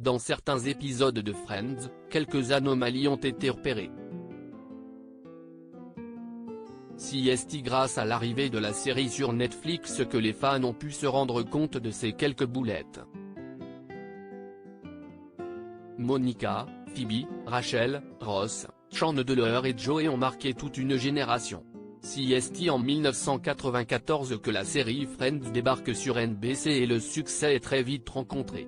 Dans certains épisodes de Friends, quelques anomalies ont été repérées. Si est grâce à l'arrivée de la série sur Netflix que les fans ont pu se rendre compte de ces quelques boulettes. Monica, Phoebe, Rachel, Ross, Chandler et Joey ont marqué toute une génération. Si est en 1994 que la série Friends débarque sur NBC et le succès est très vite rencontré.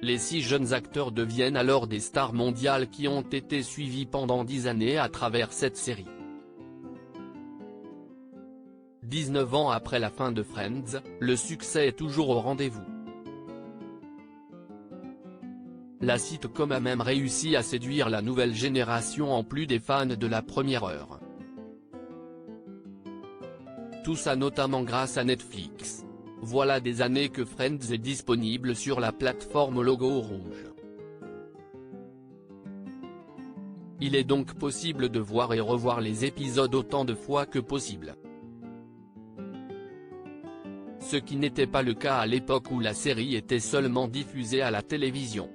Les 6 jeunes acteurs deviennent alors des stars mondiales qui ont été suivies pendant 10 années à travers cette série. 19 ans après la fin de Friends, le succès est toujours au rendez-vous. La sitcom a même réussi à séduire la nouvelle génération en plus des fans de la première heure. Tout ça notamment grâce à Netflix. Voilà des années que Friends est disponible sur la plateforme au logo rouge. Il est donc possible de voir et revoir les épisodes autant de fois que possible. Ce qui n'était pas le cas à l'époque où la série était seulement diffusée à la télévision.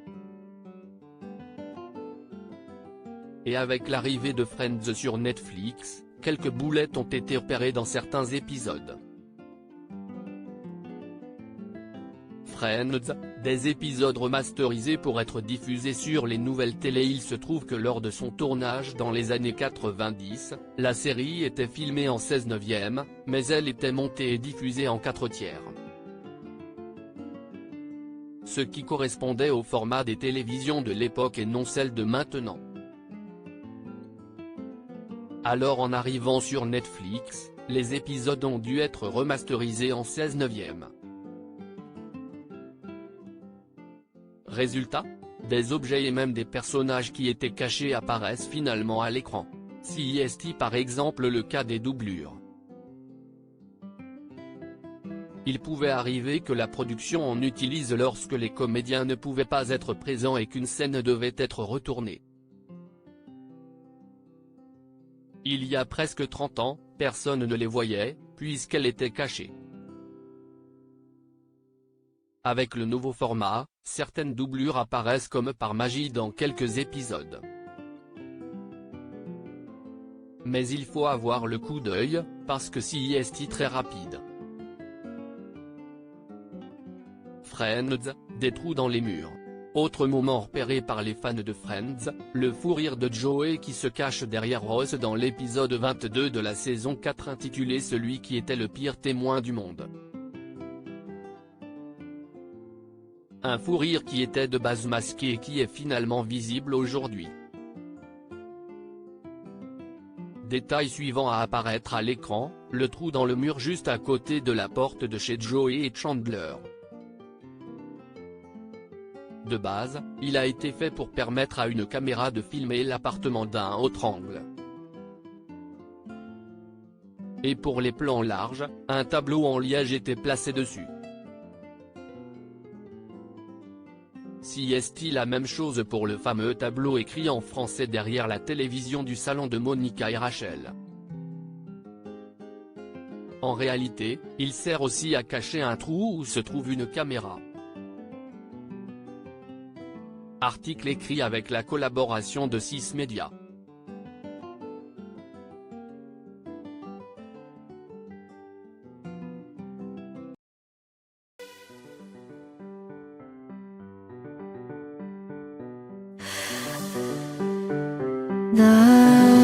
Et avec l'arrivée de Friends sur Netflix, quelques boulettes ont été repérées dans certains épisodes. Friends, des épisodes remasterisés pour être diffusés sur les nouvelles télé. Il se trouve que lors de son tournage dans les années 90, la série était filmée en 16/9, mais elle était montée et diffusée en 4/3. Ce qui correspondait au format des télévisions de l'époque et non celle de maintenant. Alors en arrivant sur Netflix, les épisodes ont dû être remasterisés en 16/9. Résultat, des objets et même des personnages qui étaient cachés apparaissent finalement à l'écran. Si est par exemple le cas des doublures. Il pouvait arriver que la production en utilise lorsque les comédiens ne pouvaient pas être présents et qu'une scène devait être retournée. Il y a presque 30 ans, personne ne les voyait, puisqu'elle était cachée. Avec le nouveau format, certaines doublures apparaissent comme par magie dans quelques épisodes. Mais il faut avoir le coup d'œil, parce que si est très rapide. Friends, des trous dans les murs. Autre moment repéré par les fans de Friends, le fou rire de Joey qui se cache derrière Ross dans l'épisode 22 de la saison 4 intitulé Celui qui était le pire témoin du monde. Un fou rire qui était de base masqué et qui est finalement visible aujourd'hui. Détail suivant à apparaître à l'écran, le trou dans le mur juste à côté de la porte de chez Joey et Chandler. De base, il a été fait pour permettre à une caméra de filmer l'appartement d'un autre angle. Et pour les plans larges, un tableau en liège était placé dessus. Si est-il la même chose pour le fameux tableau écrit en français derrière la télévision du salon de Monica et Rachel. En réalité, il sert aussi à cacher un trou où se trouve une caméra. Article écrit avec la collaboration de 6 médias. 나